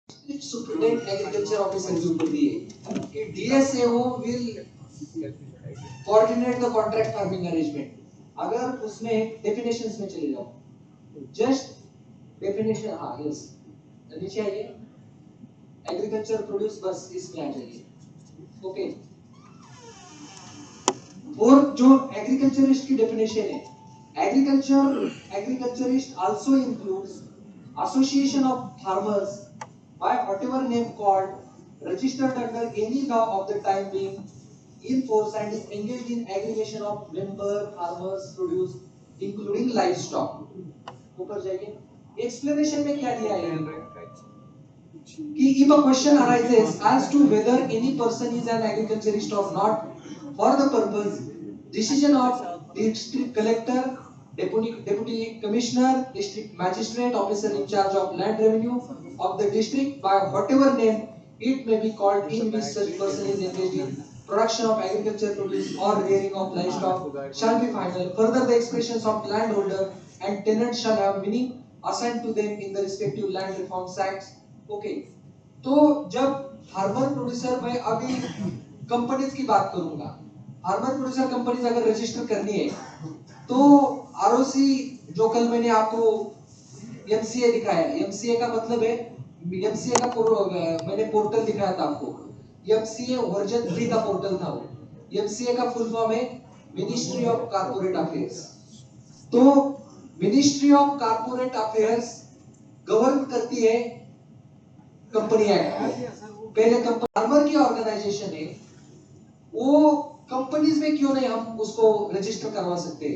Superintendent agriculture officer के ऊपर दिए कि DSAO will coordinate the contract farming arrangement. अगर उसमें डेफिनेशंस में चले जाओ, जस्ट डेफिनेशन, हाँ यस, नीचे आइए, एग्रीकल्चर प्रोड्यूस, बस इसमें आ जाइए। ओके, और जो एग्रीकल्चरिस्ट की डेफिनेशन है, agriculturist also includes association of farmers by whatever name called, registered under any law of the time being in force and is engaged in aggregation of member farmers produce including livestock। ऊपर जाइए, explanation में क्या दिया है कि if a question arises as to whether any person is an agriculturist or not, for the purpose decision of district collector, deputy commissioner, district magistrate, officer in charge of land revenue of the district, by whatever name it may be called, in which such person is engaged in production of agriculture produce or rearing of livestock, shall be final. Further, the expressions of landholder and tenant shall have meaning assigned to them in the respective land reforms acts। Okay, तो जब farmer producer, मैं अभी companies की बात करूंगा, farmer producer companies अगर register करनी है तो आरओसी, जो कल मैंने आपको एमसीए दिखाया, एमसीए का मतलब है, एमसीए का मैंने पोर्टल दिखाया था आपको, एमसीए वर्जन 3 का पोर्टल था वो। एमसीए का फुल फॉर्म है मिनिस्ट्री ऑफ कारपोरेट अफेयर्स। तो ministry of corporate affairs govern करती है कंपनी एक्ट। पहले फार्मर की ऑर्गेनाइजेशन है, वो कंपनीज में क्यों नहीं हम उसको रजिस्टर करवा सकते?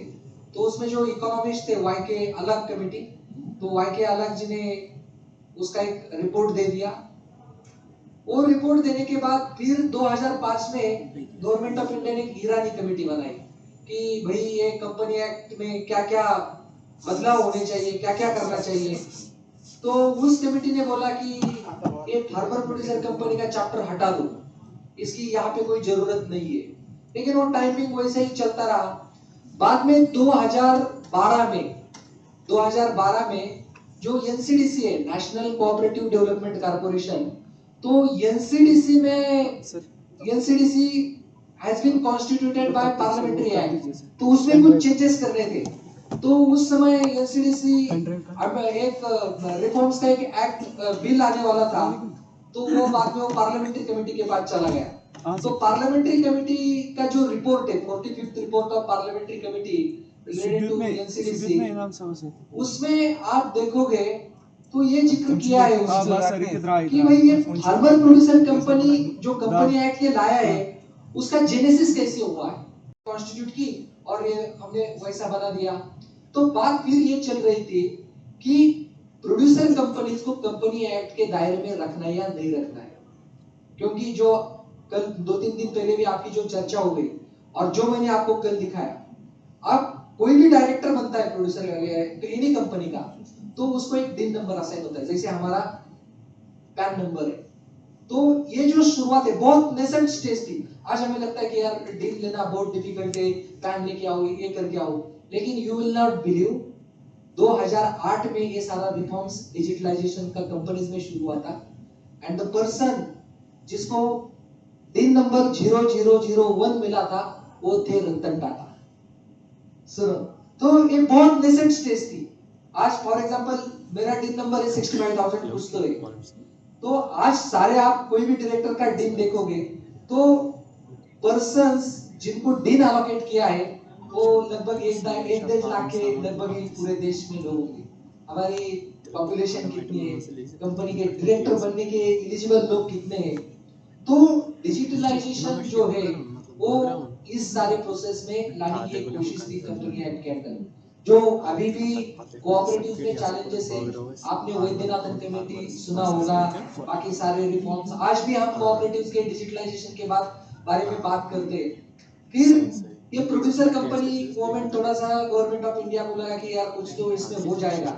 तो उसमें जो इकोनॉमिस्ट थे वाई के अलग कमेटी, तो वाई के अलग जी ने उसका एक रिपोर्ट दे दिया। वो रिपोर्ट देने के बाद फिर 2005 में गवर्नमेंट ऑफ इंडिया ने एक ईरानी कमेटी बनाई कि भाई ये कंपनी एक्ट में क्या क्या बदलाव होने चाहिए, क्या क्या करना चाहिए। तो उस कमेटी ने बोला कि ये फार्मर प्रोड्यूसर कंपनी का चैप्टर हटा दो, इसकी यहाँ पे कोई जरूरत नहीं है। लेकिन वो टाइमिंग वैसे ही चलता रहा। बाद में 2012 में जो एनसीडीसी है, नेशनल कोऑपरेटिव डेवलपमेंट कॉर्पोरेशन, तो NCDC has been constituted by parliamentary act, तो उसमें कुछ चेंजेस करने थे। तो उस समय एनसीडीसी अब एक रिफॉर्म्स का एक एक्ट बिल आने वाला था, तो वो बाद में वो पार्लियामेंट्री कमेटी के पास चला गया। तो पार्लियामेंट्री कमेटी का जो रिपोर्ट है, 45th report of parliamentary committee related to NCDC, उसमें आप देखोगे तो ये जिक्र किया है उसमें कि भाई ये फार्मर प्रोड्यूसर कंपनी जो कंपनी एक्ट ये लाया है, उसका जेनेसिस कैसे हुआ है, कॉन्स्टिट्यूट की और ये हमने वैसा बना दिया। तो बात फिर ये चल रही थी कि प्रोड्यूसर कंपनीज को कंपनी एक्ट के दायरे में रखना या नहीं रखना है, क्योंकि जो कल 2-3 दिन पहले भी आपकी जो चर्चा हो गई और जो मैंने आपको कल दिखाया, अब कोई भी डायरेक्टर बनता है प्रोड्यूसर एनी कंपनी का, तो उसको एक दिन नंबर असाइन होता है, जैसे हमारा पैन नंबर है। तो ये जो शुरुआत है बहुत नेसेंट स्टेज थी। आज हमें लगता है कि यार डील लेना बहुत डिफिकल्ट है, पैन लेके आओ, ये करके आओ, लेकिन यू विल नॉट बिलीव 2008 में ये सारा रिफॉर्म्स डिजिटलाइजेशन का कंपनीज में शुरू हुआ था। एंड द पर्सन जिसको दिन नंबर 0001 मिला था वो थे रतन टाटा सर। तो ये बहुत नेसेंट स्टेज थी। आज फॉर एग्जांपल मेरा दिन नंबर है 65,000 कुछ तो है, तो आज सारे आप कोई भी डायरेक्टर का दिन देखोगे तो पर्संस जिनको दिन एलोकेट किया है वो लगभग 1.5 लाख के लगभग पूरे देश में लोग होंगे। हमारी पॉपुलेशन कितनी है, कंपनी के डायरेक्टर बनने के एलिजिबल लोग कितने हैं। तो डिजिटलाइजेशन जो है वो इस सारे प्रोसेस में लाने की एक कोशिश थी कंपनी एक्ट के अंदर। जो अभी भी कोऑपरेटिव के चैलेंजेस है, आपने वैद्यनाथन कमेटी सुना होगा, बाकी सारे रिफॉर्म्स, आज भी हम कोऑपरेटिव्स के डिजिटलाइजेशन के बारे में बात करते हैं। फिर ये प्रोड्यूसर कंपनी मूवमेंट थोड़ा सा गवर्नमेंट ऑफ इंडिया को लगा कि यार कुछ तो इसमें हो जाएगा,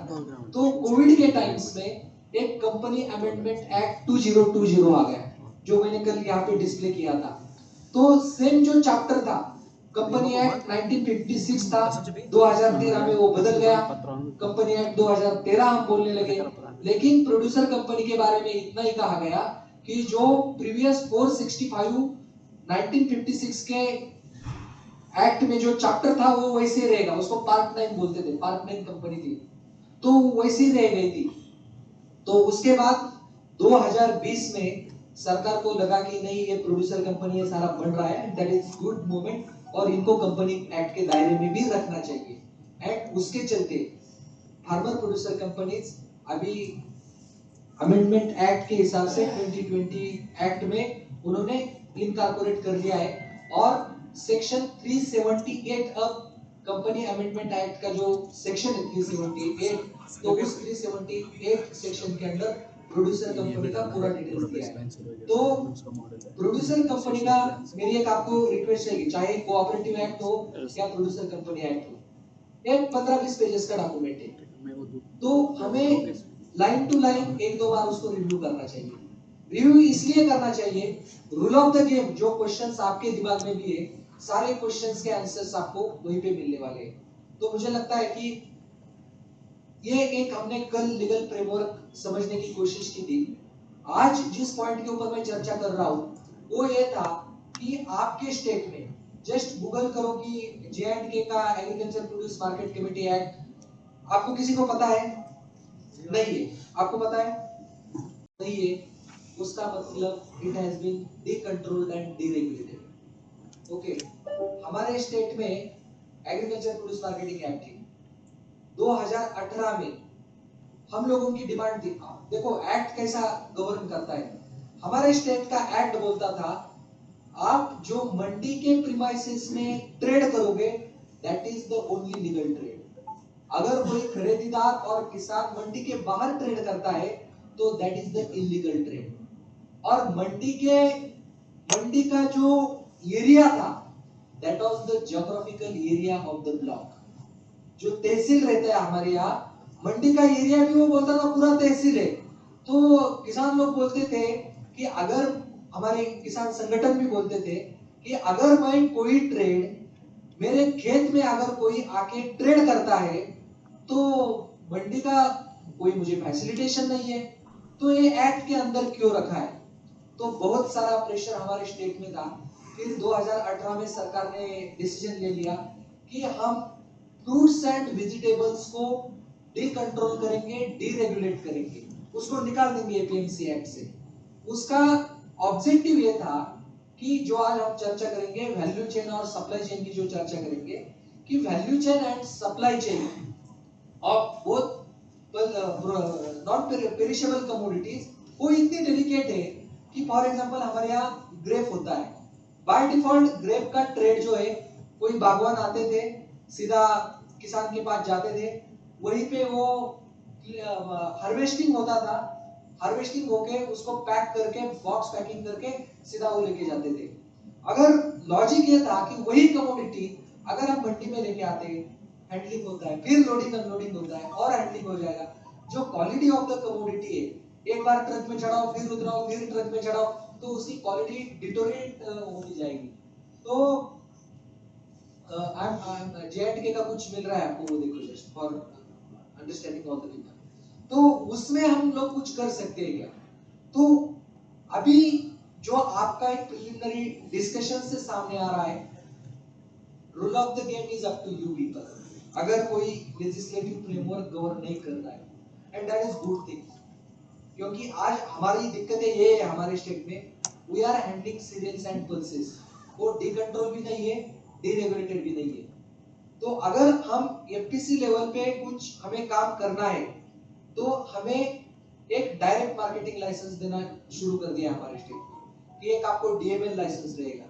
तो कोविड के टाइम्स में एक कंपनी अमेंडमेंट एक्ट 2020 आ गया, जो मैंने कल यहाँ पे डिस्प्ले किया था। तो सेम जो चैप्टर था कंपनी एक्ट 1956 था, 2013 में वो बदल गया, कंपनी एक्ट 2013 हम बोलने लगे। लेकिन प्रोड्यूसर कंपनी के बारे में इतना ही कहा गया कि जो प्रीवियस 465 1956 के एक्ट में जो चैप्टर था वो वैसे रहेगा। उसको पार्ट 9 बोलते थे, पार्ट 9 कंपनी थी, तो वैसी रह गई थी। तो उसके बाद 2020 में सरकार को लगा कि नहीं, ये प्रोड्यूसर कंपनी ये सारा बन रहा है, दैट इज गुड मूवमेंट, और इनको कंपनी एक्ट के दायरे में भी रखना चाहिए। एंड उसके चलते फार्मर प्रोड्यूसर कंपनीज अभी अमेंडमेंट एक्ट के हिसाब से 2020 एक्ट में उन्होंने इनकॉर्पोरेट कर लिया है। और सेक्शन 378 अब कंपनी अमेंडमेंट एक्ट का जो सेक्शन है 378, तो उस 378 सेक्शन के अंदर प्रोड्यूसर कंपनी का पूरा डिटेल्स दिया है। तो प्रोड्यूसर कंपनी का मेरी एक आपको रिक्वेस्ट है कि चाहे कोऑपरेटिव एक्ट हो या प्रोड्यूसर कंपनी एक्ट हो, एक 15-20 पेजेस का डॉक्यूमेंट है, तो हमें लाइन टू लाइन एक दो बार उसको रिव्यू करना चाहिए। रिव्यू इसलिए करना चाहिए, रूल ऑफ द गेम जो क्वेश्चंस आपके दिमाग में भी है, सारे क्वेश्चंस के आंसर्स आपको वहीं पे मिलने वाले हैं। तो मुझे लगता है कि ये एक हमने कल लीगल फ्रेमवर्क समझने की कोशिश की थी। आज जिस पॉइंट के ऊपर मैं चर्चा कर रहा हूं वो ये था कि आपके स्टेट में जस्ट गूगल करो कि J&K का agriculture produce market committee act, आपको किसी को पता है? नहीं है। आपको पता है? नहीं है। उसका मतलब it has been decontrolled and deregulated. Okay, हमारे स्टेट में एग्रीकल्चर प्रोड्यूस मार्केटिंग एक्ट थी 2018 में। हम लोगों की डिमांड थी, देखो एक्ट कैसा गवर्न करता है। हमारे स्टेट का एक्ट बोलता था आप जो मंडी के प्रीमाइसेस में ट्रेड करोगे that is the only legal trade. अगर कोई खरीदार और किसान मंडी के बाहर ट्रेड करता है तो that is the illegal trade. और मंडी का जो एरिया था that was the geographical area of the block. जो तहसील रहता है हमारे यहाँ, मंडी का एरिया भी वो बोलता था पूरा तहसील है। तो किसान लोग बोलते थे कि अगर, हमारे किसान संगठन भी बोलते थे कि अगर भाई कोई ट्रेड मेरे खेत में अगर कोई आके ट्रेड करता है तो मंडी का कोई मुझे फैसिलिटेशन नहीं है, तो ये एक्ट के अंदर क्यों रखा है। तो बहुत सारा प्रेशर हमारे स्टेट में था। फिर 2018 में सरकार ने डिसीजन ले लिया कि हम फ्रूट्स एंड वेजिटेबल्स को डीकंट्रोल करेंगे, डीरेगुलेट करेंगे, उसको निकाल देंगे एपीएमसी एक्ट से। उसका ऑब्जेक्टिव ये था कि जो आज हम चर्चा करेंगे वैल्यू चेन और सप्लाई चेन की जो चर्चा करेंगे, कि value chain and supply chain of both non perishable commodities वो इतनी डेलिकेट है कि फॉर एग्जांपल हमारे यहाँ ग्रेप होता है, बाय डिफॉल्ट ग्रेप का ट्रेड जो है, कोई बागवान आते थे सीधा किसान के पास जाते थे, वहीं पे वो हार्वेस्टिंग होता था, हार्वेस्टिंग होके उसको पैक करके बॉक्स पैकिंग करके सीधा वो लेके जाते थे। अगर लॉजिक ये था कि वही कमोडिटी अगर हम मंडी में लेके आते, हैंडलिंग होता है, फिर लोडिंग अनलोडिंग होता है और हैंडलिंग हो जाएगा, जो क्वालिटी ऑफ द कमोडिटी है, एक बार ट्रक में चढ़ाओ फिर उतराओ फिर ट्रक में चढ़ाओ, तो उसकी क्वालिटी डिटोरेट होती जाएगी। तो J&K का कुछ मिल रहा है आपको, वो देखो just for understanding all the people. तो उसमें हम लोग कुछ कर सकते हैं क्या? तो अभी जो आपका एक प्रिलिमिनरी डिस्कशन से सामने आ रहा है, rule of the game is up to you people. अगर कोई लेजिस्लेटिव फ्रेमवर्क गवर्न नहीं कर रहा है, and that is good thing, क्योंकि आज हमारी दिक्कतें ये है हमारे स्टेट में, we are handling cereals and pulses, वो डीकंट्रोल भी नहीं है, डीरेगुलेटेड भी नहीं है। तो अगर हम एफटीसी लेवल पे कुछ हमें काम करना है तो हमें एक डायरेक्ट मार्केटिंग लाइसेंस देना शुरू कर दिया हमारे स्टेट में कि एक आपको डीएमएल लाइसेंस रहेगा,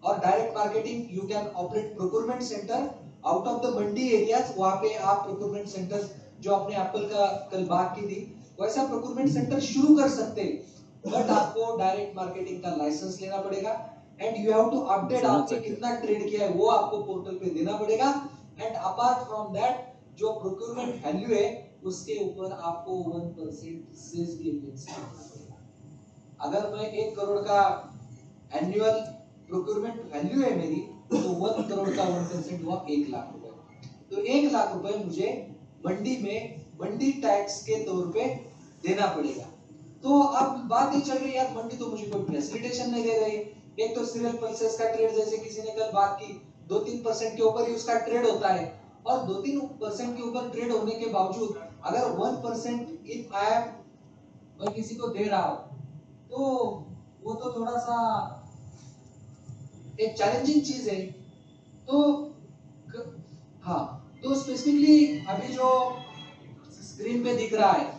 और direct marketing you can operate procurement centre out of the Mandi areas. वहां पे आप प्रोक्योरमेंट सेंटर जो आपने एप्पल का कल बात की थी वैसा प्रोक्योरमेंट सेंटर शुरू कर सकते हैं, बट आपको डायरेक्ट मार्केटिंग का लाइसेंस लेना पड़ेगा and you have to update आपने कितना ट्रेड किया है वो आपको पोर्टल पे देना पड़ेगा। एंड अपार्ट फ्रॉम दैट जो प्रोक्योरमेंट वैल्यू है उसके ऊपर आपको 1% सेल्स भी एग्रीमेंट करना पड़ेगा। अगर मैं 1 करोड़ का एनुअल प्रोक्योरमेंट वैल्यू है मेरी, तो 1 करोड़ का 1% हुआ 1 लाख रुपए। तो 1 लाख रुपए मुझे मंडी में मंडी टैक्स के तौर पे देना पड़ेगा। तो अब बात ये चल रही है यार मंडी तो मुझे कोई फैसिलिटेशन नहीं दे रही। एक तो सीरियल पल्सेस का ट्रेड जैसे किसी ने कल बात की 2-3% के ऊपर ही उसका ट्रेड होता है और 2-3% के ऊपर ट्रेड होने के बावजूद अगर 1% इफ आई एम मैं किसी को दे रहा हूं तो वो तो थोड़ा सा एक चैलेंजिंग चीज है। तो हाँ तो स्पेसिफिकली अभी जो स्क्रीन पे दिख रहा है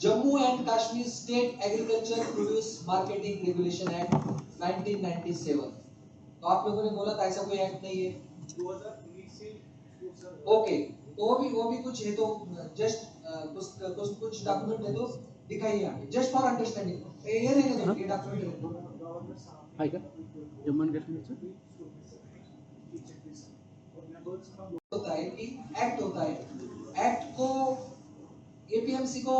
Jammu and Kashmir state agriculture produce marketing regulation act 1997। तो आप लोगों ने बोला था ऐसा कोई एक्ट नहीं है 2019 से। ओके तो वो भी कुछ है तो जस्ट कुछ डॉक्यूमेंट है तो दिखाइए आप जस्ट फॉर अंडरस्टैंडिंग ये रहने दो ये डॉक्यूमेंट है क्या जम्मू एंड कश्मीर से होता है कि एक्ट होता है एक्ट को एपीएमसी को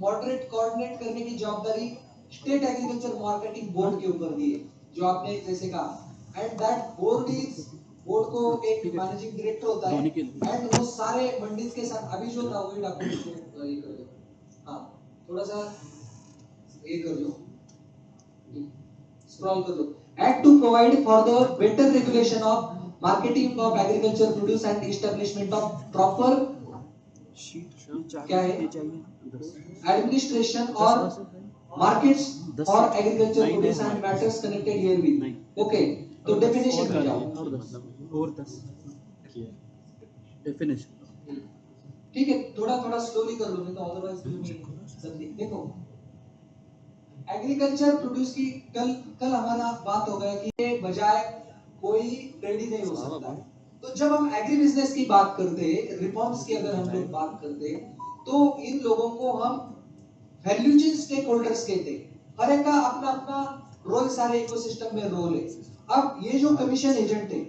मॉडरेट कोऑर्डिनेट करने की जवाबदारी स्टेट एग्रीकल्चर मार्केटिंग बोर्ड के ऊपर दी है जो आपने जैसे कहा एंड दैट बोर्ड को एक मैनेजिंग डायरेक्टर होता है एंड वो सारे मंडीज के साथ अभी जो था वही डॉक्यूमेंट ये कर दो। हाँ थोड़ा सा ये कर लो स्क्रॉल कर दो act to provide for the better regulation of marketing of agriculture produce and establishment of proper क्या है एडमिनिस्ट्रेशन और मार्केट्स और agriculture produce and matters connected herewith. Okay तो डेफिनेशन में जाओ और 10 डेफिनेशन ठीक है थोड़ा थोड़ा स्लोली कर लो नहीं तो अदरवाइज जल्दी देखो एग्रीकल्चर प्रोड्यूस की कल हमारा बात हो गया कि ये बजाय कोई रेडी नहीं हो सकता। तो जब हम एग्री बिजनेस की बात करते हैं रिफॉर्म्स की अगर हम लोग बात करते तो इन लोगों को हम वैल्यू चेन स्टेक होल्डर्स कहते हैं। हर एक का अपना अपना रोल सारे इकोसिस्टम में रोल है। अब ये जो कमीशन एजेंट है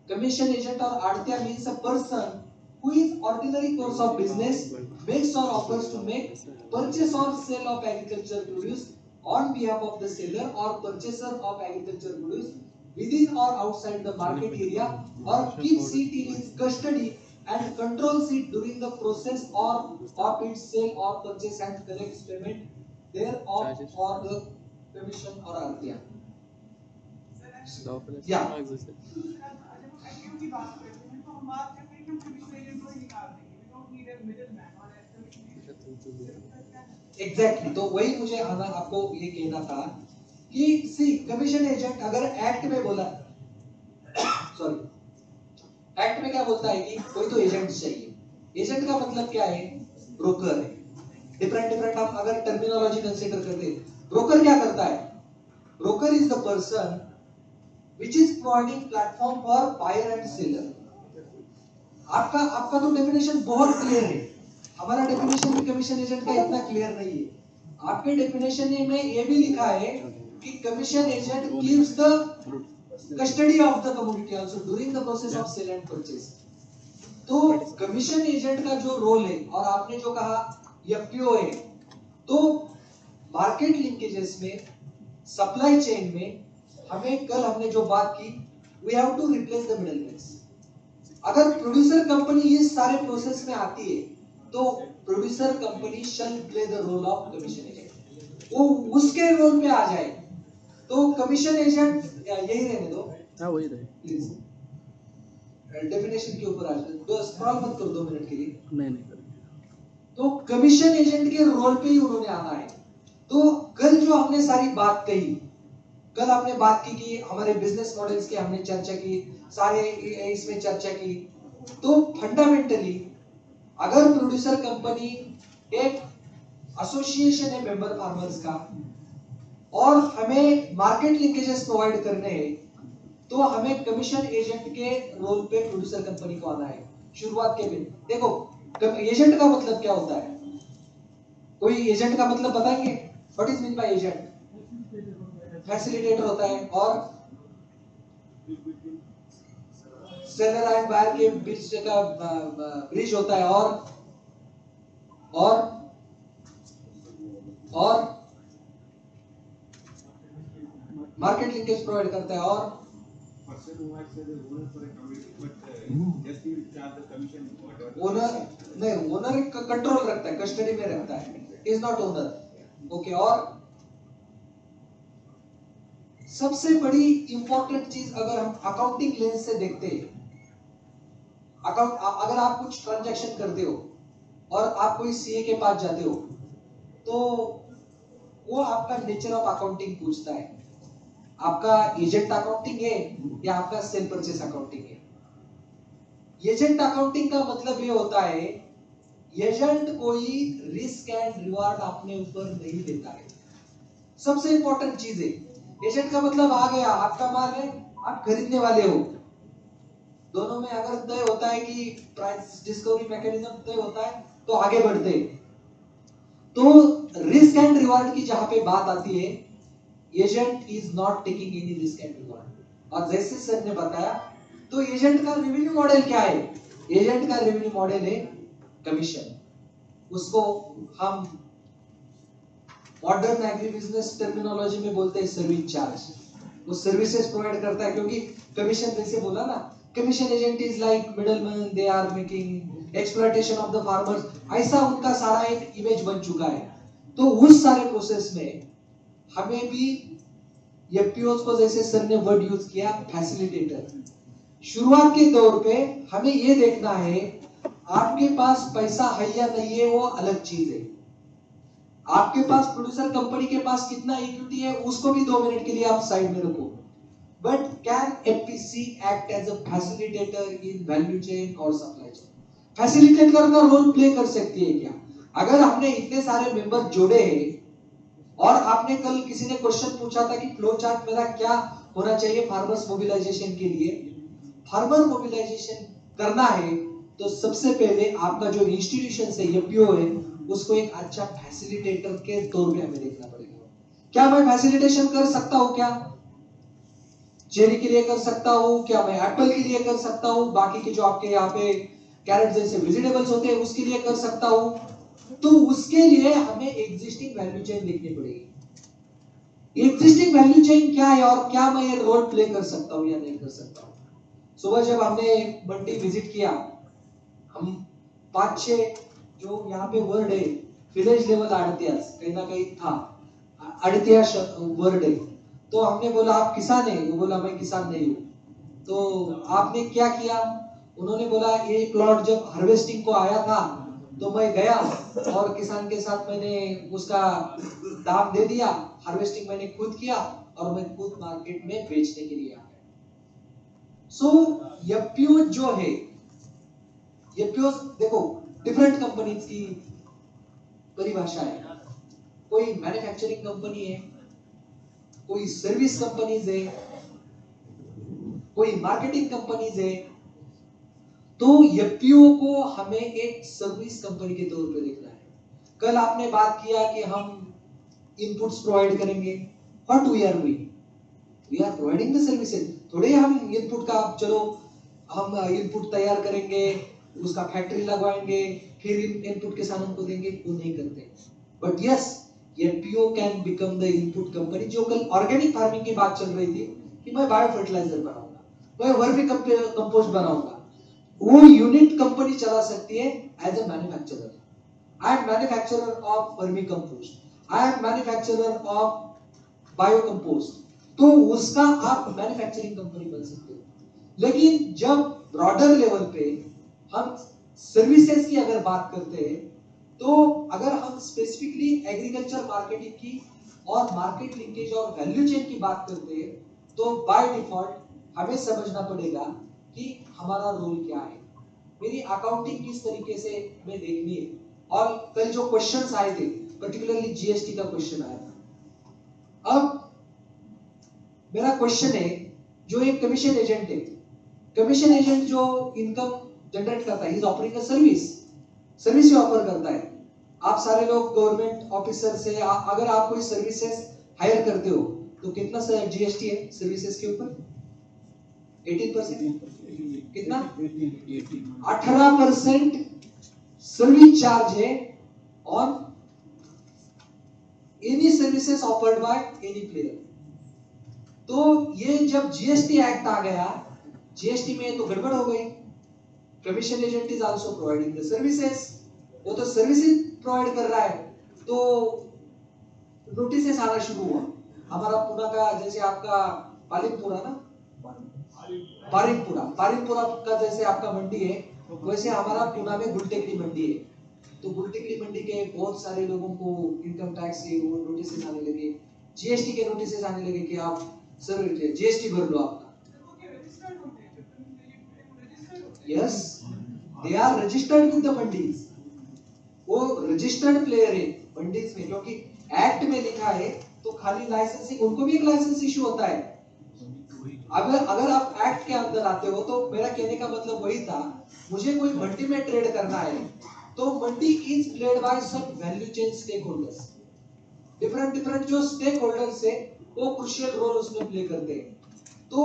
कमीशन एजेंट और arhtiya means a person who is ordinary course of business makes or offers to make purchase or sale of agriculture produce on behalf of the seller or purchaser of agriculture produce within or outside the market area or keeps it in his custody and controls it during the process or of its sale or purchase and collects payment thereof for the commission or artiya। Yeah exactly तो वही मुझे आपको ये कहना था कि C commission agent अगर act में बोला सॉरी एक्ट में क्या बोलता है कि कोई तो एजेंट चाहिए। एजेंट का मतलब क्या है ब्रोकर है। डिफरेंट हम अगर टर्मिनोलॉजी कंसीडर करते हैं ब्रोकर क्या करता है broker is the person which is providing platform for buyer and seller। आपका तो डेफिनेशन बहुत क्लियर है हमारा डेफिनेशन भी कमीशन एजेंट का इतना क्लियर नहीं है। आपके डेफिनेशन में ये भी लिखा है कि commission agent keeps the custody of the commodity also during the process of sale and purchase. तो कमीशन एजेंट का जो रोल है और आपने जो कहा एफपीओ है तो मार्केट लिंकेजेस में सप्लाई चेन में हमें कल हमने जो बात की we have to replace the middleman. अगर प्रोड्यूसर कंपनी इस सारे प्रोसेस में आती है तो producer company shall play the role of commission agent. वो उसके रोल पे आ जाए तो कमीशन एजेंट यही रहने दो हाँ वही रहे प्लीज डेफिनेशन के ऊपर आ जाए दो स्क्रॉल मत कर 2 मिनट के लिए नहीं तो कमीशन एजेंट के रोल पे ही उन्होंने आना है। तो कल जो हमने सारी बात कही कल आपने बात की कि हमारे बिजनेस मॉडल्स की हमने चर्चा की सारे इसमें चर्चा की। तो फंडामेंटली अगर प्रोड्यूसर कंपनी एक एसोसिएशन है मेंबर फार्मर्स का और हमें मार्केट लिंकेजेस प्रोवाइड करने हैं तो हमें कमीशन एजेंट के रोल पे प्रोड्यूसर कंपनी को आना है शुरुआत के दिन। देखो एजेंट का मतलब क्या होता है कोई एजेंट का मतलब बताएंगे what is mean by agent. Facilitator होता है और सेलर एंड बायर के बीच का ब्रिज होता है और मार्केट लिंकेज प्रोवाइड करता है और person who has said the owner for a committee, but just he will charge the commission. Owner नहीं, ओनर कंट्रोल रखता है, कस्टडी में रखता है, इज नॉट ओनर. ओके, और सबसे बड़ी इंपॉर्टेंट चीज अगर हम अकाउंटिंग लेंस से देखते हैं, अगर आप कुछ ट्रांजैक्शन करते हो और आप कोई सीए के पास जाते हो तो वो आपका नेचर ऑफ अकाउंटिंग पूछता है. आपका एजेंट अकाउंटिंग है या आपका सेल परचेस अकाउंटिंग है. एजेंट अकाउंटिंग का मतलब ये होता है एजेंट कोई रिस्क एंड रिवार्ड अपने ऊपर नहीं लेता है. सबसे इंपॉर्टेंट चीज है, एजेंट का मतलब आ गया, आपका माल है, आप खरीदने वाले हो. दोनों में अगर तय होता है कि प्राइस डिस्कवरी मैकेनिज्म तय होता है तो आगे बढ़ते हैं. तो रिस्क एंड रिवार्ड की जहां पे बात आती है, agent is not taking any risk and reward. और जैसे सर ने बताया, तो एजेंट का रेवेन्यू मॉडल क्या है? एजेंट का रेवेन्यू मॉडल है कमीशन. उसको हम मॉडर्न एग्री बिजनेस टर्मिनोलॉजी में बोलते हैं सर्विस चार्ज. वो सर्विसेज प्रोवाइड करता है, क्योंकि कमीशन जैसे बोला ना, commission agent is like middleman, they are making exploitation of the farmers. ऐसा उनका सारा एक इमेज बन चुका है. तो उस सारे प्रोसेस में हमें भी एफपीओस को, जैसे सर ने वर्ड यूज किया, फैसिलिटेटर. शुरुआत के दौर पे हमें ये देखना है आपके पास पैसा है या नहीं है, वो अलग चीज है. आपके पास प्रोड्यूसर कंपनी के पास कितना इक्विटी है उसको भी 2 मिनट के लिए आप साइड में रखो. But can FPC act as a facilitator in value chain और सप्लाई चेन? फैसिलिटेटर का रोल प्ले कर सकती है क्या? अगर हमने इतने सारे मेंबर जोड़े हैं और आपने कल किसी ने क्वेश्चन पूछा था कि फ्लो चार्ट मेरा क्या होना चाहिए फार्मर्स मोबिलाइजेशन के लिए, फार्मर मोबिलाइजेशन करना है तो सबसे पहले आपका जो इंस्टीट्यूशन है, एफपीओ है, उसको एक अच्छा फैसिलिटेटर के तौर पे हमें देखना पड़ेगा. क्या मैं फैसिलिटेशन कर सकता हूं? क्या चेरी के लिए कर सकता हूं? क्या मैं एप्पल के लिए कर सकता हूं? बाकी के जो आपके यहाँ पे कैरेट जैसे वेजिटेबल्स होते हैं उसके लिए कर सकता हूं? तो उसके लिए हमें एग्जिस्टिंग वैल्यू चेन देखनी पड़ेगी. एग्जिस्टिंग वैल्यू चेन क्या है और क्या मैं ये रोल प्ले कर सकता हूं या नहीं कर सकता हूं. सुबह जब हमने मंडी विजिट किया, हम 5-6 जो यहाँ पे वर्ड है, विलेज लेवल आड़तियास कहीं ना कहीं था, आड़तियास वर्ड है. तो हमने बोला आप किसान है? वो बोला मैं किसान नहीं हूँ. तो आपने क्या किया? उन्होंने बोला ये प्लॉट जब हार्वेस्टिंग को आया था तो मैं गया और किसान के साथ मैंने उसका दाम दे दिया, हार्वेस्टिंग मैंने खुद किया और मैं खुद मार्केट में बेचने के लिए आ गया. सो एफपीओ जो है, एफपीओ देखो डिफरेंट कंपनीज की परिभाषा है. कोई मैन्युफैक्चरिंग कंपनी है, कोई सर्विस कंपनीज है, कोई मार्केटिंग कंपनीज है. तो एफपीओ को हमें एक सर्विस कंपनी के तौर पे देखना है. कल आपने बात किया कि हम इनपुट्स प्रोवाइड करेंगे. What we are doing? We are providing the services. थोड़े हम इनपुट का, चलो हम इनपुट तैयार करेंगे, उसका फैक्ट्री लगवाएंगे, फिर इनपुट किसानों को देंगे, वो नहीं करते. But yes, FPO can become the input company. जो कल ऑर्गेनिक फार्मिंग की बात चल रही थी कि मैं बायो फर्टिलाइजर बनाऊंगा, मैं वर्मी कंपोस्ट बनाऊंगा, वो यूनिट कंपनी चला सकती है as a manufacturer. I am manufacturer of vermicompost, I am manufacturer of bio compost. तो उसका आप मैन्युफैक्चरिंग कंपनी बन सकते हो. लेकिन जब ब्रॉडर लेवल पे हम सर्विसेज की अगर बात करते हैं, तो अगर हम स्पेसिफिकली एग्रीकल्चर मार्केटिंग की और मार्केट लिंकेज और वैल्यू चेन की बात करते हैं, तो बाय डिफॉल्ट हमें समझना पड़ेगा कि हमारा रोल क्या है, मेरी अकाउंटिंग किस तरीके से हमें देखनी है. और कल जो क्वेश्चंस आए थे, पर्टिकुलरली जीएसटी का क्वेश्चन आया था. अब मेरा क्वेश्चन है, जो एक कमीशन एजेंट है, कमीशन एजेंट जो इनकम जनरेट करता है, is offering a service, service he offer करता है. आप सारे लोग गवर्नमेंट ऑफिसर से अगर आप कोई सर्विसेज हायर करते हो तो कितना जीएसटी है सर्विसेज के ऊपर? 18%. कितना? 18% सर्विस चार्ज है on any services offered by any player. तो ये जब जीएसटी एक्ट आ गया, जीएसटी में तो गड़बड़ हो गई। Commission agent is also providing the services, वो तो सर्विसेज प्रोवाइड कर रहा है, तो नोटिसेस आना शुरू हुआ। हमारा पुणे का जैसे आपका पालिमपुरा ना, पारिमपुरा का जैसे आपका मंडी है, वैसे हमारा पुणे में गुलटेकड़ी मंडी है। तो गुलटेकड़ी मंडी के बहुत सारे लोगों को इनकम टैक्स से वो नोटिस आने लगे, जीएसटी के नोटिस आने लगे कि आप सर जीएसटी भर लो आपका। Yes, they are registered with the mandis, वो रजिस्टर्ड प्लेयर है मंडीज में, क्योंकि एक्ट में लिखा है तो खाली लाइसेंसिंग, उनको भी एक लाइसेंस इशू होता है। अगर आप एक्ट के अंदर आते हो, तो मेरा कहने का मतलब वही था, मुझे कोई मंडी में ट्रेड करना है तो mandi is played by some value chain stakeholders, different जो स्टेक होल्डर्स है वो क्रुशियल रोल उसमें प्ले करते हैं। तो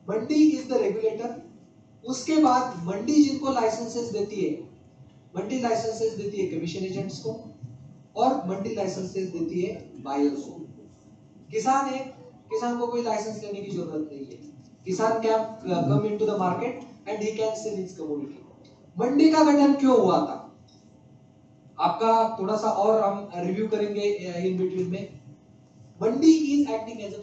मंडी इज द रेगुलेटर। उसके बाद मंडी जिनको लाइसेंसेस देती है, मंडी लाइसेंसेस देती है कमीशन एजेंट्स को, और मंडी लाइसेंसेस देती है बायर्स को। किसान है, किसान को कोई लाइसेंस लेने की जरूरत नहीं है, kisan can come into the market and he can sell his commodity. Mandi का गठन क्यों हुआ था, आपका थोड़ा सा और हम रिव्यू करेंगे इन बिटवीन में। Mandi is acting as a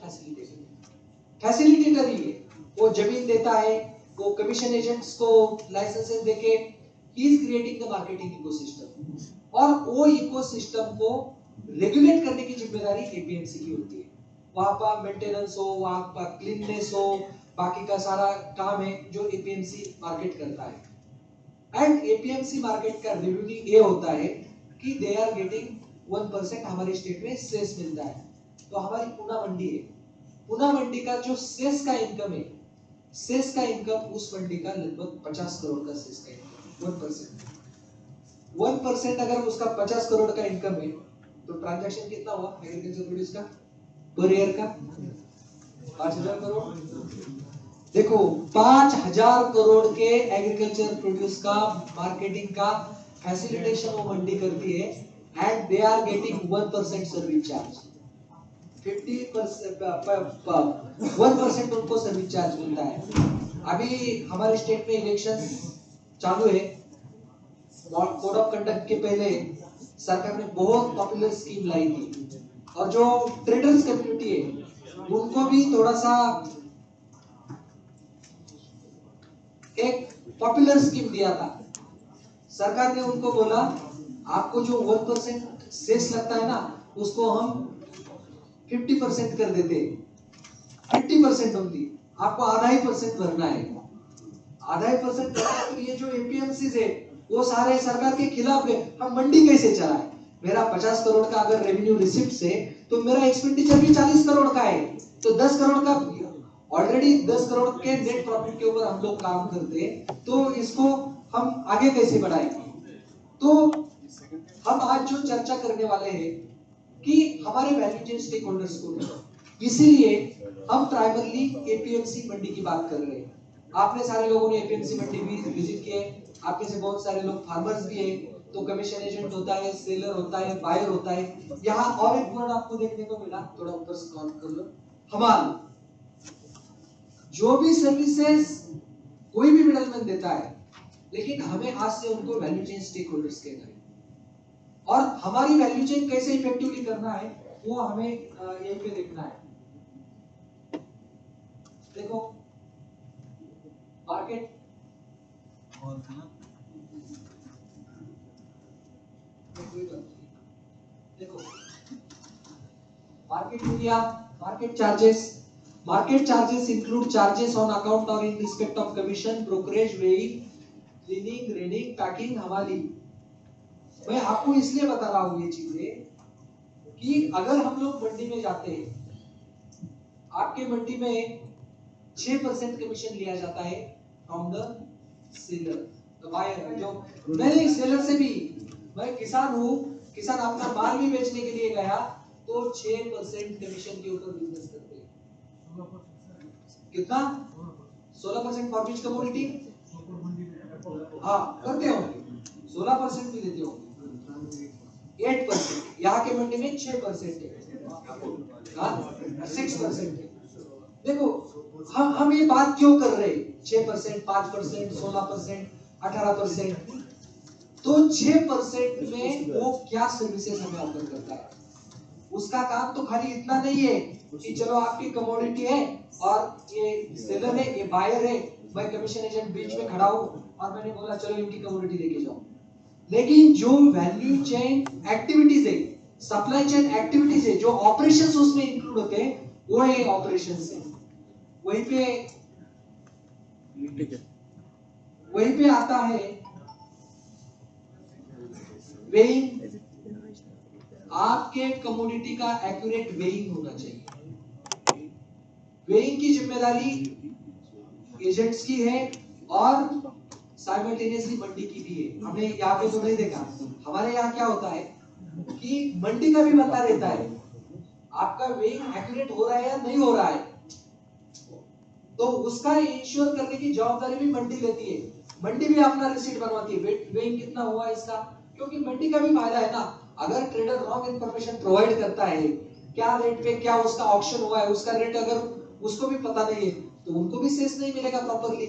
facilitator ही है, वो जमीन देता है, वो कमीशन एजेंट्स को लाइसेंसेस देके he is creating the marketing ecosystem, और वो इकोसिस्टम को रेगुलेट करने की जिम्मेदारी एपीएमसी की होती है। वहां पर मेंटेनेंस हो, वहां पर क्लीननेस हो, बाकी का सारा काम है जो एपीएमसी मार्केट करता है। एंड एपीएमसी मार्केट का रिव्यू ये होता है कि दे आर गेटिंग 1% हमारे स्टेट में सेस मिलता है। तो हमारी पुणे मंडी है, पुणे मंडी का जो सेस का इनकम है, सेस का इनकम उस मंडी का लगभग 50 करोड़ का सेस का इनकम, 1% अगर उसका 50 करोड़ का इनकम है, तो ट्रांजैक्शन कितना हुआ एग्रीकल्चर प्रोड्यूस का पर ईयर का 5000 करोड़। देखो 5000 करोड़ के एग्रीकल्चर प्रोड्यूस का मार्केटिंग का फैसिलिटेशन वो मंडी करती है, and they are getting 1% service charge, 1% उनको सर्विस चार्ज मिलता है। अभी हमारे स्टेट में इलेक्शन चालू है, कोड ऑफ कंडक्ट के पहले सरकार ने बहुत पॉपुलर स्कीम लाई थी, और जो ट्रेडर्स कम्युनिटी है उनको भी थोड़ा सा एक पॉपुलर स्कीम दिया था। सरकार ने उनको बोला आपको जो 1% सेस लगता है ना, उसको हम 50% कर देते, 50% ओनली, आपको आधा ही परसेंट भरना है। आधा ही परसेंट भरना है, तो ये जो एपीएमसी है वो सारे सरकार के खिलाफ है। हम मंडी कैसे चलाएं, मेरा 50 करोड़ का अगर रेवेन्यू रिसिप्ट से, तो मेरा एक्सपेंडिचर भी 40 करोड़ का है, तो 10 करोड़ का ऑलरेडी 10 करोड़ के नेट प्रॉफिट के ऊपर हम लोग काम करते हैं, तो इसको हम आगे कैसे बढ़ाएंगे। तो हम आज जो चर्चा करने वाले हैं कि हमारे वैल्यू चेन स्टेक होल्डर्स को, इसीलिए हम प्राइमरली एपीएमसी मंडी की बात कर रहे हैं। आपने सारे लोगों ने एपीएमसी मंडी भी विजिट किए, आप में से बहुत सारे लोग फार्मर्स भी है, तो कमीशन एजेंट होता है, सेलर होता है, बायर होता है। यहाँ और एक वर्ड आपको देखने को मिला, थोड़ा ऊपर स्क्रॉल कर लो, हमाल। जो भी सर्विसेज कोई भी मिडलमैन देता है, लेकिन हमें आज से उनको वैल्यू चेन स्टेक होल्डर्स कहना है, और हमारी वैल्यू चेन कैसे इफेक्टिवली करना है वो हमें यहीं पे देखना है। देखो मार्केट, देखो market media, market charges include charges on account और in respect of commission, brokerage, weighing, cleaning, grading, packing, हवाली। मैं आपको इसलिए बता रहा हूं ये चीजें कि अगर हम लोग मंडी में जाते हैं, आपके मंडी में 6% कमीशन लिया जाता है from the seller, the buyer. जो मैं सेलर से भी, मैं किसान हूं, किसान अपना माल भी बेचने के लिए गया तो 6% कमीशन के ऊपर बिजनेस करते हैं। कितना? 16% फॉर विच कमोडिटी? हाँ करते होंगे, 16% भी देते होंगे, 8%। यहाँ के मंडी में 6% है, 6% है। देखो हम ये बात क्यों कर रहे हैं, 6%, 5%, 16%, 18%, तो 6% में वो क्या सर्विसेज हमें ऑफर करता है? उसका काम तो खाली इतना नहीं है कि चलो आपकी कमोडिटी है और ये सेलर है, ये बायर है, मैं कमीशन एजेंट बीच में खड़ा हूं और मैंने बोला चलो इनकी कमोडिटी लेके जाओ। लेकिन जो वैल्यू चेन एक्टिविटीज है, सप्लाई चेन एक्टिविटीज है, जो ऑपरेशंस उसमें इंक्लूड होते हैं, वो है ऑपरेशंस है। वहीं पे आता है वेइंग। आपके कमोडिटी का एक्यूरेट वेइंग होना चाहिए। वेइंग की जिम्मेदारी एजेंट्स की है और साइमल्टेनियसली मंडी की भी है। हमने यहाँ पे तो नहीं देखा, हमारे यहाँ क्या होता है कि मंडी का भी बंदा रहता है, आपका वेइंग एक्यूरेट हो रहा है या नहीं हो रहा है, तो उसका इंश्योर करने की जवाबदारी भी मंडी लेती है। मंडी भी अपना रिसीट बनवाती है, वेइंग कितना हुआ इसका, क्योंकि मंडी का भी फायदा है ना। अगर ट्रेडर रॉन्ग इंफॉर्मेशन प्रोवाइड करता है, क्या रेट पे क्या उसका ऑक्शन हुआ है, उसका रेट अगर उसको भी पता नहीं है तो उनको भी सेस नहीं मिलेगा प्रॉपरली।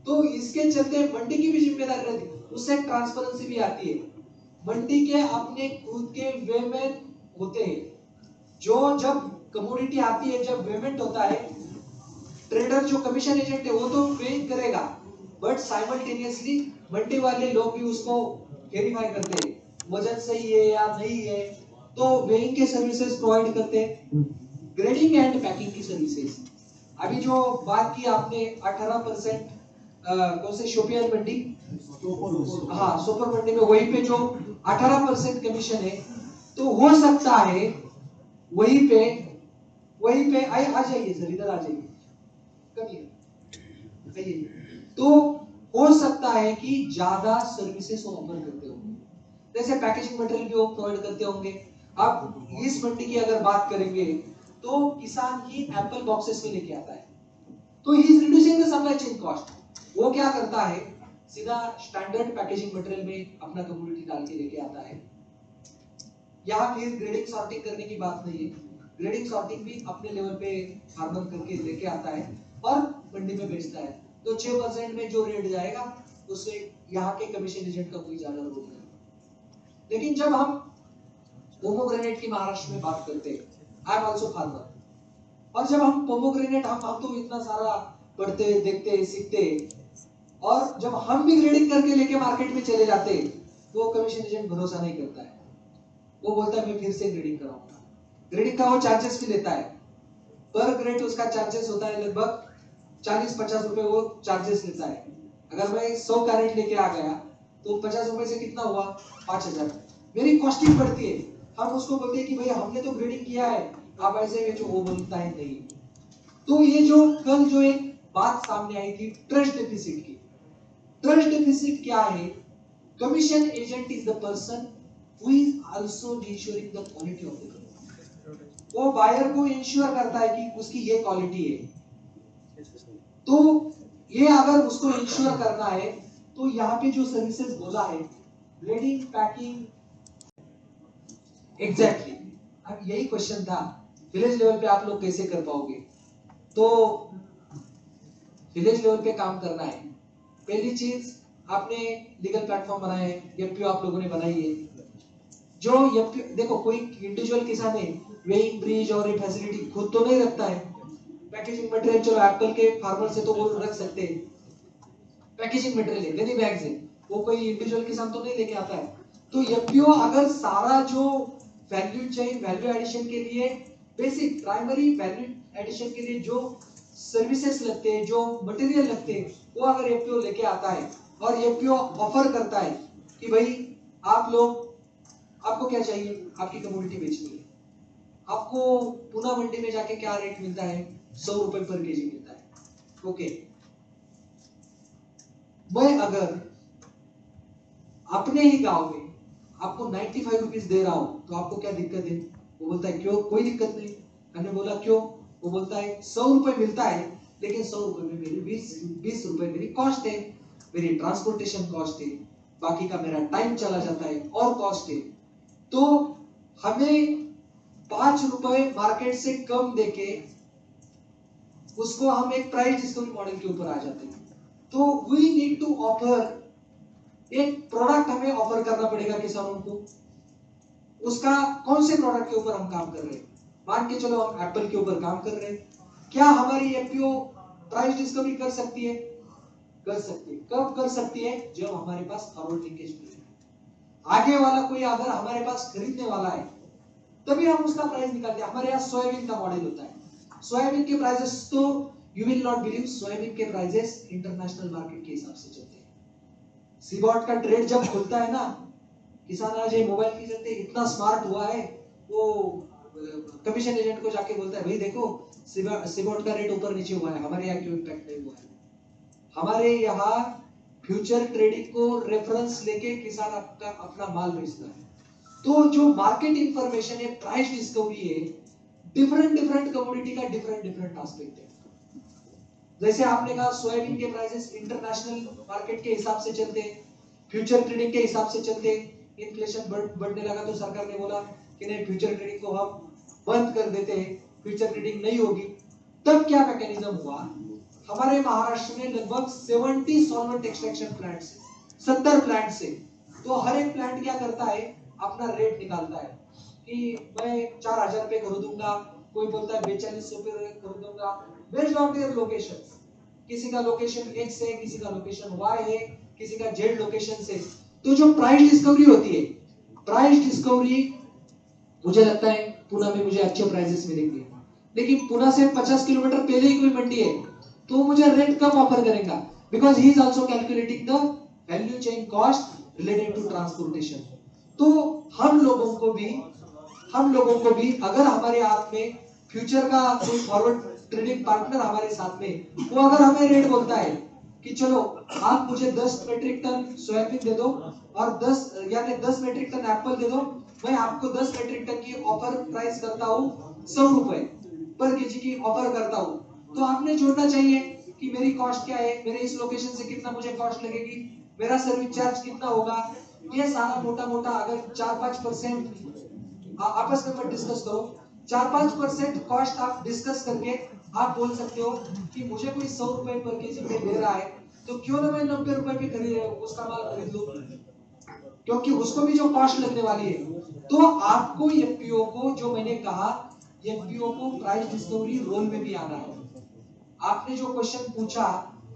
तो इसके चलते मंडी की भी जिम्मेदारी रहती है, उससे ट्रांसपेरेंसी भी आती है। मंडी के अपने खुद के वे में होते हैं, जो जब कमोडिटी आती है, जब पेमेंट होता है, ट्रेडर जो कमीशन एजेंट है वो तो पे करेगा, बट साइमल्टेनियसली मंडी वाले लोग भी उसको वेरीफाई करते हैं, वजन सही है या नहीं है, तो वेइंग के सर्विसेज प्रोवाइड करते हैं। ग्रेडिंग एंड पैकिंग की सर्विसेज, अभी जो बात की आपने 18% कौन से शोपियान मंडी, हाँ सुपर मंडी में, वहीं पे जो 18% कमीशन है, तो हो सकता है वहीं पे आ जाइए सर, इधर आ जाइए, करिए। तो हो सकता है कि ज्यादा सर्विसेज ऑफर करते होंगे, जैसे पैकेजिंग मटेरियल भी वो प्रोवाइड करते होंगे। अब इस मंडी की अगर बात करेंगे तो किसान ही एप्पल बॉक्सेस में लेके आता है, तो he is reducing the supply chain cost. वो क्या करता है, सीधा स्टैंडर्ड पैकेजिंग मटेरियल में अपना कमोडिटी डाल के लेके आता है। यहाँ फिर ग्रेडिंग सॉर्टिंग करने की बात नहीं है, ग्रेडिंग सॉर्टिंग भी अपने लेवल पे फार्मर करके लेके आता है और मंडी में बेचता है। तो 6% में जो रेट जाएगा उससे यहाँ के कमीशन एजेंट का कोई ज्यादा रोल नहीं। लेकिन जब हम पोमोग्रेनेट की महाराष्ट्र में बात करते हैं, आई एम आल्सो फार्मर, और जब हम पोमोग्रेनेट हम तो इतना सारा पढ़ते देखते सीखते, और जब हम भी ग्रेडिंग करके लेके मार्केट में चले जाते तो वो कमीशन एजेंट भरोसा नहीं करता है, वो बोलता है मैं फिर से ग्रेडिंग कराऊंगा। ग्रेडिंग का वो चार्जेस भी लेता है, पर ग्रेड उसका चार्जेस होता है लगभग 40-50 रुपए वो चार्जेस लेता है। अगर मैं 100 कैरेट लेके आ गया तो 50 रुपए से कितना हुआ, 5000, मेरी कॉस्टिंग बढ़ती है। हम उसको बोलते हैं कि भैया हमने तो ग्रेडिंग किया है, आप ऐसे में जो वो बोलता है नहीं। तो ये जो कल जो एक बात सामने आई थी ट्रस्ट डेफिसिट की, ट्रस्ट डेफिसिट क्या है, commission agent is the person who is also ensuring the quality of the, वो बायर को इंश्योर करता है कि उसकी ये क्वालिटी है। तो ये अगर उसको इंश्योर करना है तो यहाँ पे जो सर्विसेज बोला है, ग्रेडिंग, पैकिंग, एग्जैक्टली अब यही क्वेश्चन था, विलेज लेवल पे आप लोग कैसे कर पाओगे? तो विलेज लेवल पे काम करना है, पहली चीज आपने लीगल प्लेटफॉर्म बनाया है, एफपीओ आप लोगों ने बनाई है। जो एफपीओ देखो, कोई इंडिविजुअल किसान है वेइंग ब्रिज और ये फैसिलिटी खुद तो नहीं रखता है, पैकेजिंग मटेरियल चलो एप्पल के फार्मर से तो वो रख सकते हैं, पैकेजिंग मटेरियल है, वेरी बैग्स है, वो कोई इंडिविजुअल किसान तो नहीं लेके आता है। तो एफपीओ अगर सारा जो वैल्यू चेन, वैल्यू एडिशन के लिए बेसिक प्राइमरी वैल्यू एडिशन के लिए जो सर्विसेज लगते हैं, जो मटेरियल लगते हैं, वो अगर एफपीओ लेके आता है और एफपीओ ऑफर करता है कि भाई आप लोग, आपको क्या चाहिए, आपकी कमोडिटी बेचनी है, आपको पुणे मंडी में जाके क्या रेट मिलता है, 100 रुपए पर केजी मिलता है, ओके। मैं अगर अपने ही गांव में आपको 95 रुपीज दे रहा हूं तो आपको क्या दिक्कत है? वो बोलता है क्यों, कोई दिक्कत नहीं। हमने बोला क्यों? वो बोलता है 100 रुपए मिलता है, लेकिन 100 रुपए में मेरी 20 रुपए मेरी कॉस्ट है, मेरी ट्रांसपोर्टेशन कॉस्ट है, बाकी का मेरा टाइम चला जाता है और कॉस्ट है। तो हमें 5 रुपए मार्केट से कम देके उसको हम एक प्राइस डिस्कवरी मॉडल के ऊपर आ जाते हैं। तो वी नीड टू ऑफर एक प्रोडक्ट, हमें ऑफर करना पड़ेगा किसानों को। उसका कौन से प्रोडक्ट के ऊपर हम काम कर रहे हैं? मान के चलो हम एप्पल के ऊपर काम कर रहे हैं, क्या हमारी एफपीओ प्राइस डिस्कवरी कर सकती है? कर सकती है। कब कर सकती है? जब हमारे पास फॉरवर्ड लिंकेज है। आगे वाला कोई अगर हमारे पास खरीदने वाला है तभी हम उसका प्राइस निकालते हैं। हमारे यहाँ सोयाबीन का मॉडल होता है। सोयाबीन के प्राइसेस तो you will not believe, soybean के प्राइसेस इंटरनेशनल मार्केट के हिसाब से चलते हैं। सीबॉट का ट्रेड जब खुलता है ना, किसान आज ये मोबाइल के चलते इतना स्मार्ट हुआ है, वो कमीशन एजेंट को जाके बोलता है भाई देखो सीबॉट का रेट ऊपर नीचे हुआ है, हमारे यहाँ क्यों इम्पैक्ट नहीं हुआ है? हमारे यहाँ फ्यूचर ट्रेडिंग को रेफरेंस लेके किसान आपका अपना माल बेचता है। तो जो मार्केट इंफॉर्मेशन है, प्राइस डिस्कवरी है, डिफरेंट डिफरेंट कमोडिटी का डिफरेंट डिफरेंट एस्पेक्ट है। जैसे आपने कहा सोयाबीन के प्राइसेस इंटरनेशनल मार्केट के हिसाब से चलते हैं, फ्यूचर ट्रेडिंग के हिसाब से चलते हैं। इन्फ्लेशन बढ़ने लगा तो सरकार ने बोला कि नहीं, फ्यूचर ट्रेडिंग को हम बंद कर देते हैं, फ्यूचर ट्रेडिंग नहीं होगी। तब क्या मैकेनिज्म हुआ? हमारे महाराष्ट्र में लगभग 70 सॉल्वेंट एक्सट्रैक्शन प्लांट्स, 70 प्लांट से। तो हर एक प्लांट क्या करता है, अपना रेट निकालता है कि मैं 4000 रुपए खरीदूंगा, कोई बोलता है 4200 रुपए खरीदूंगा, बेस्ड ऑन देयर लोकेशन। किसी का लोकेशन X है, किसी का लोकेशन Y है, किसी का Z लोकेशन से। तो जो प्राइस डिस्कवरी होती है, प्राइस डिस्कवरी मुझे लगता है पुणे में मुझे अच्छे प्राइसेस मिलेंगे, लेकिन पुणे से 50 किलोमीटर पहले ही कोई मंडी है, तो मुझे रेट कम ऑफर करेगा, because he is also calculating the value chain cost related to transportation. तो हम लोगों को भी अगर हमारे हाथ में फ्यूचर का कोई फॉरवर्ड ट्रेडिंग पार्टनर हमारे साथ में, वो अगर हमें रेट बोलता है कि चलो आप मुझे 10 मेट्रिक टन सोयाबीन दे दो और 10 मेट्रिक टन एप्पल दे दो, मैं आपको 10 मेट्रिक टन की ऑफर प्राइस करता हूँ 100 रुपए पर केजी की ऑफर करता हूँ। तो आपने जोड़ना चाहिए कि मेरी कॉस्ट क्या है, मेरे इस लोकेशन से कितना मुझे कॉस्ट लगेगी, मेरा सर्विस चार्ज कितना होगा। ये सारा मोटा मोटा अगर 4-5% आपस में मत डिस्कस करो, 4-5% कॉस्ट आप डिस्कस करके आप बोल सकते हो कि मुझे कोई 100 रुपए पर केजी पे दे रहा है, तो क्यों ना मैं 90 रुपए पे खरीद उसका माल खरीद लूं, क्योंकि उसको भी जो कॉस्ट लगने वाली है। तो आपको एफपीओ को, जो मैंने कहा, एफपीओ को प्राइस डिस्कवरी रोल में भी आना है। आपने जो क्वेश्चन पूछा,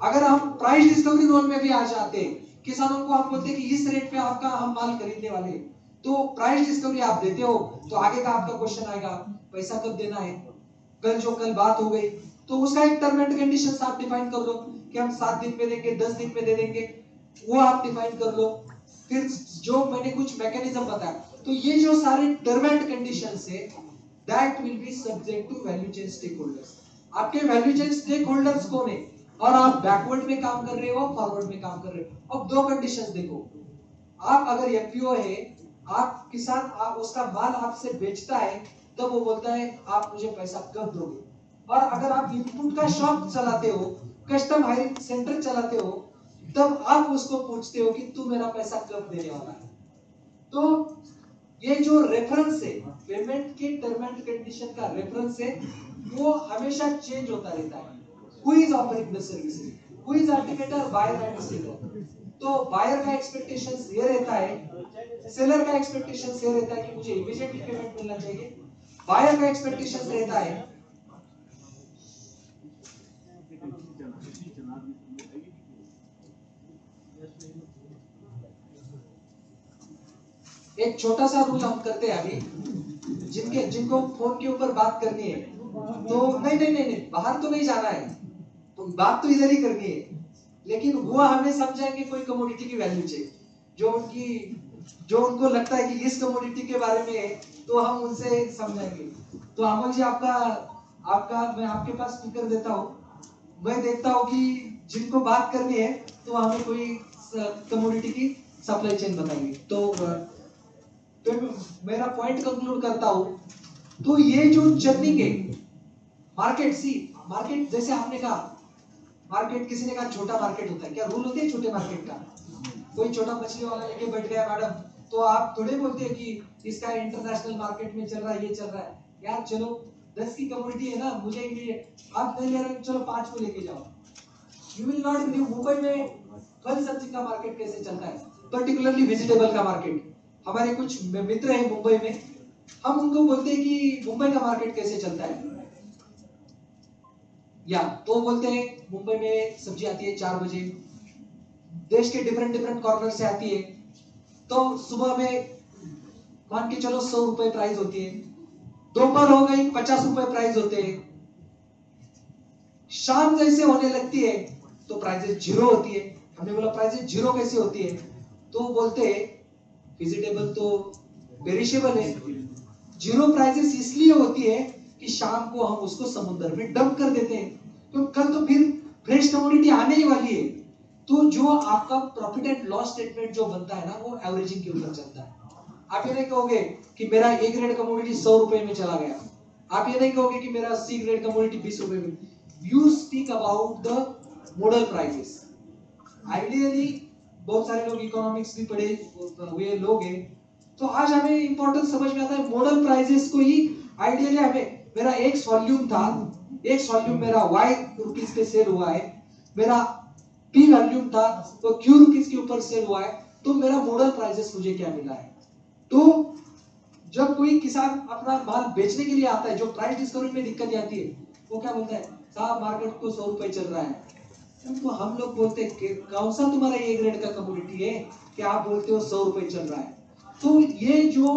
अगर हम प्राइस डिस्कवरी रोल में भी आ जाते, किसानों को आप बोलते कि इस रेट पे आपका हम माल खरीदने वाले, तो प्राइस डिस्कवरी आप देते हो, तो आगे का आपका क्वेश्चन आएगा पैसा कब देना है। कल बात हो गई तो उसका एक टर्म एंड कंडीशंस आप डिफाइन कर लो कि हम 7 दिन में देंगे, 10 दिन में दे देंगे, वो आप डिफाइन कर लो। फिर जो मैंने कुछ मैकेनिज्म बताया, तो ये जो सारे टर्म एंड कंडीशंस है, that will be subject to value chain stakeholders. आपके वैल्यू चेन स्टेक होल्डर्स कौन है, और आप बैकवर्ड में काम कर रहे हो, फॉरवर्ड में काम कर रहे हो। अब 2 कंडीशंस देखो, आप अगर एफपीओ है, आप किसान, आप उसका माल आपसे बेचता है, तब वो बोलता है आप मुझे पैसा कब दोगे। और अगर आप इनपुट का शॉप चलाते हो, कस्टम हायरिंग सेंटर चलाते हो, तब आप उसको पूछते हो कि तू मेरा पैसा कब देने वाला है। तो ये जो रेफरेंस है, पेमेंट के टर्म एंड कंडीशन का रेफरेंस है, वो हमेशा चेंज होता रहता है। Who is offering the services, who is ultimately, buyer and seller. तो बायर का एक्सपेक्टेशंस ये रहता है, सेलर का एक्सपेक्टेशंस ये रहता है कि मुझे इमीडिएटली पेमेंट मिलना चाहिए। बायर का एक्सपेक्टेशंस रहता है एक छोटा सा रूल हम करते हैं अभी, जिनको फोन के ऊपर बात करनी है, तो नहीं, बाहर तो नहीं जाना है, तो बात तो इधर ही करनी है, लेकिन वो हमें समझाएंगे कोई कमोडिटी की वैल्यू चेन, जो उनको लगता है कि इस कमोडिटी के बारे में है, तो हम उनसे समझाएंगे। तो अमल जी, आपका मैं आपके पास स्पीकर देता हूँ, मैं देखता हूँ कि जिनको बात करनी है तो हमें कोई कमोडिटी की सप्लाई चेन बताइए। तो मेरा पॉइंट कंक्लूड करता हूं। तो ये जो चर्निंग है, मार्केट जैसे आपने कहा, मार्केट किसी ने कहा छोटा मार्केट होता है, क्या रूल होते हैं छोटे मार्केट का? कोई छोटा मछली वाला लेके बैठ गया मैडम, तो आप थोड़े बोलते हैं कि इसका इंटरनेशनल मार्केट में चल रहा है, ये चल रहा है। यार चलो, 10 की कमोडिटी है ना, मुझे आप नहीं ले रहे, चलो 5 को लेके जाओ। You will not believe Mumbai में फल सब्जी का मार्केट कैसे चलता है, पर्टिकुलरली वेजिटेबल का मार्केट। हमारे कुछ मित्र हैं मुंबई में, हम उनको बोलते हैं कि मुंबई का मार्केट कैसे चलता है, या तो बोलते हैं मुंबई में सब्जी आती है 4 बजे, देश के डिफरेंट डिफरेंट कॉर्नर से आती है, तो सुबह में मान के चलो 100 रुपए प्राइस होती है, दोपहर हो गई 50 रुपए प्राइस होते हैं, शाम जैसे होने लगती है तो प्राइसेस जीरो होती है। हमने बोला प्राइसेस जीरो कैसे होती है, तो बोलते हैं वेजिटेबल तो पेरिशेबल है, जीरो प्राइसेस इसलिए होती है कि शाम को हम उसको समुद्र में डंप कर देते हैं, तो कल तो फिर फ्रेश कमोडिटी आने ही वाली है। तो जो आपका प्रॉफिट एंड लॉस स्टेटमेंट जो बनता है ना, वो एवरेजिंग के ऊपर चलता है। आप ये नहीं कहोगे कि मेरा ए ग्रेड कमोडिटी 100 रुपए में चला गया, आप ये नहीं कहोगे कि मेरा सी ग्रेड कमोडिटी 20 रुपए में। You speak about the model prices. Ideally बहुत सारे लोग इकोनॉमिक्स भी पढ़े हुए लोग हैं, तो आज हमें इंपॉर्टेंस समझ में आता है मॉडल प्राइसेस को ही। आइडियली हमें, मेरा एक वॉल्यूम था, एक वॉल्यूम मेरा y रुपीस पे सेल हुआ है, मेरा p वॉल्यूम था तो q रुपीस के ऊपर सेल हुआ है, तो मेरा मॉडल प्राइसेस मुझे क्या मिला है। तो जब कोई किसान अपना माल बेचने के लिए आता है, जो प्राइस डिस्कवरी में दिक्कत आती है, वो क्या बोलता है, साहब मार्केट को 100 रुपए चल रहा है। तो हम लोग बोलते हैं कि कौन सा तुम्हारा ए ग्रेड का कमोडिटी है कि आप बोलते हो 100 रुपए चल रहा है। तो ये जो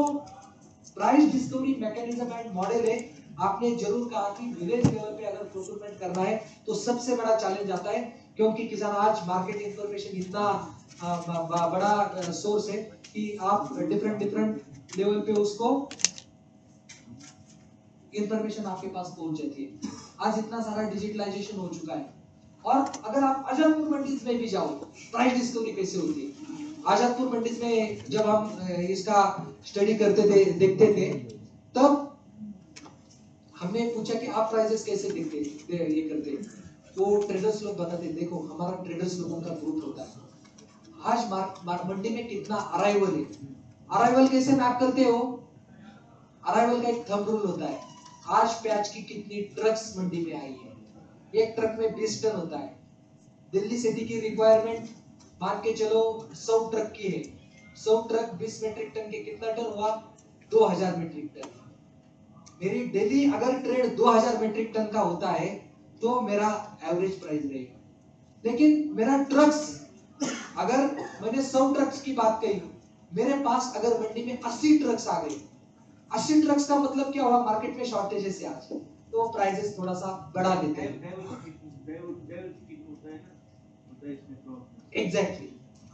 price discovery mechanism and model है, आपने जरूर कहा कि विलेज लेवल पे अगर प्रोक्योरमेंट करना है तो सबसे बड़ा चैलेंज आता है, क्योंकि किसान आज मार्केट इंफॉर्मेशन इतना बड़ा सोर्स है कि आप डिफरेंट डिफरेंट लेवल पे उसको इंफॉर्मेशन आपके पास पहुंच जाती है। आज इतना सारा डिजिटलाइजेशन हो चुका है। और अगर आप आजादपुर मंडीज में भी जाओ, प्राइस डिस्कवरी कैसे होती है। आजादपुर मंडीज में जब हम इसका स्टडी करते थे, देखते थे, तब हमने पूछा कि आप प्राइसेस कैसे देखते ये करते, तो ट्रेडर्स लोग बताते, देखो हमारा ट्रेडर्स लोगों का ग्रुप होता है, आज मंडी में कितना अराइवल है, अराइवल कैसे मैप करते हो, अराइवल का एक थंब रूल होता है, आज प्याज की कितनी ट्रक्स मंडी में आई है, एक ट्रक में 20 टन होता है। दिल्ली सिटी की रिक्वायरमेंट मान के चलो 100 ट्रक की है, 100 ट्रक 20 मेट्रिक टन के कितना टन हुआ, 2000 मेट्रिक टन। मेरी डेली अगर ट्रेड 2000 मेट्रिक टन का होता है तो मेरा एवरेज प्राइस रहेगा। लेकिन मेरा ट्रक्स, अगर मैंने 100 ट्रक्स की बात कही, मेरे पास अगर मंडी में 80 ट्रक्स आ गई, 80 ट्रक्स का मतलब क्या हुआ, मार्केट में शॉर्टेजेस है आज, तो प्राइसेस थोड़ा सा बढ़ा देते हैं। एग्जैक्टली।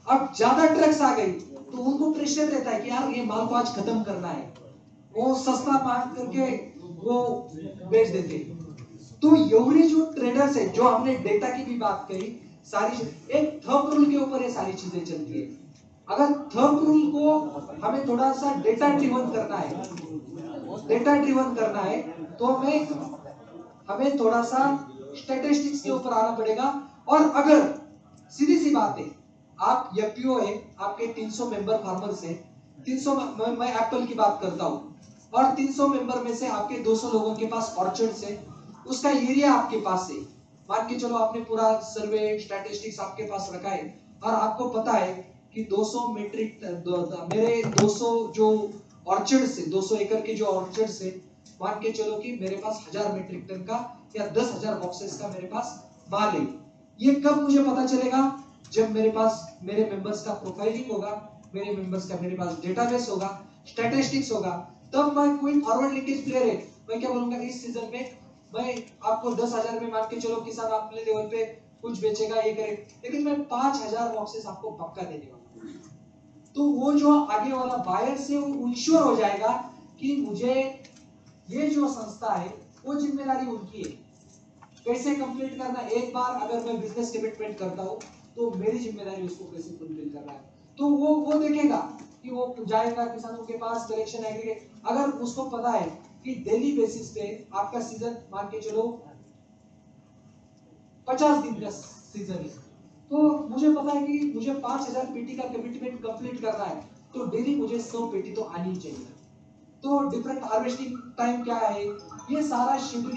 अब ज्यादा ट्रक्स आ गई तो उनको प्रेशर रहता है कि यार ये माल को आज खत्म करना है, वो सस्ता मार करके वो बेच देते हैं। तो ये जो ट्रेडर्स है, जो हमने डेटा की भी बात करी, सारी एक थंब रूल के ऊपर ये सारी चीजें चलती है। अगर थंब रूल को हमें थोड़ा सा डेटा ड्रिवन करना है, डेटा ड्रिवन करना है, तो हमें थोड़ा सा स्टैटिस्टिक्स के ऊपर आना पड़ेगा। और अगर सीधी सी बात है, आप एफपीओ है, आपके 300 मेंबर फार्मर्स है, 300 मैं एप्पल की बात करता हूं, और 300 मेंबर में से आपके 200 लोगों के पास ऑर्चर्ड्स है, उसका एरिया आपके पास है, मान के चलो आपने पूरा सर्वे स्टैटिस्टिक्स आपके पास रखा है, और आपको पता है कि 200 मेट्रिक मेरे 200 जो ऑर्चर्ड्स है, 200 एकड़ के जो ऑर्चर्ड्स है, मान के चलो कि मेरे पास 1000 मेट्रिक टन का या 10,000 बॉक्सेस का मेरे पास माल है। ये कब मुझे पता चलेगा, जब मेरे पास मेरे मेंबर्स का प्रोफाइलिंग होगा, मेरे मेंबर्स का मेरे पास डेटाबेस होगा, स्टैटिस्टिक्स होगा, तब मैं कोई फॉरवर्ड लिंकेज प्लेयर है, मैं क्या बोलूंगा इस सीजन में मैं आपको 10,000 में मान के चलो किसान अपने लेवल पे कुछ बेचेगा ये करे, लेकिन मैं 5,000 बॉक्सेस आपको पक्का देने वाला हूं। तो वो जो आगे वाला बायर से वो इंश्योर हो जाएगा कि मुझे ये जो संस्था है वो जिम्मेदारी उनकी है, कैसे कंप्लीट करना। एक बार अगर मैं बिजनेस कमिटमेंट करता हूँ तो मेरी जिम्मेदारी उसको कैसे फुलफिल करना है, तो वो देखेगा कि वो जाएगा किसानों के पास, कलेक्शन एग्रीगेट, अगर उसको पता है कि डेली बेसिस पे आपका सीजन मान के चलो 50 दिन का सीजन है, तो मुझे पता है कि मुझे 5,000 पेटी का कमिटमेंट कंप्लीट करना है, तो डेली मुझे 100 पेटी तो आनी चाहिए। तो डिफरेंट हार्वेस्टिंग टाइम क्या है, ये सारा शेड्यूल